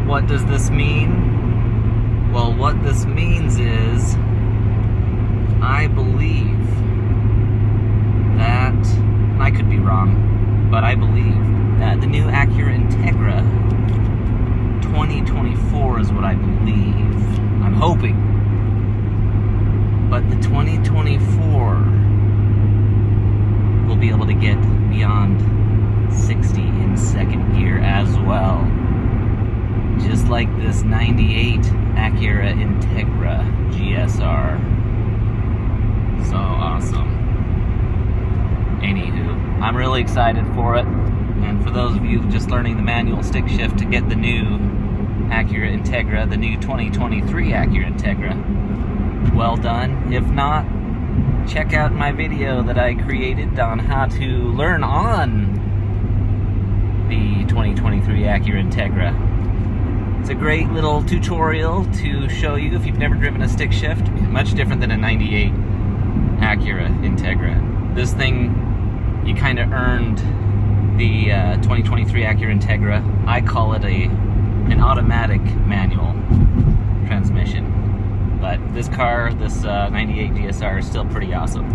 What does this mean? Well, what this means is I believe that, and I could be wrong, but I believe that the new Acura Integra 2024 is what I believe. I'm hoping. But the 2024 will be able to get beyond 60 in second gear as well. Just like this 98 Acura Integra GSR. So awesome. Anywho, I'm really excited for it. And for those of you just learning the manual stick shift to get the new Acura Integra, the new 2023 Acura Integra, well done. If not, check out my video that I created on how to learn on the 2023 Acura Integra. It's a great little tutorial to show you if you've never driven a stick shift. Much different than a 98 Acura Integra. This thing, you kind of earned the 2023 Acura Integra. I call it an automatic manual transmission. But this car, this 98 GSR, is still pretty awesome.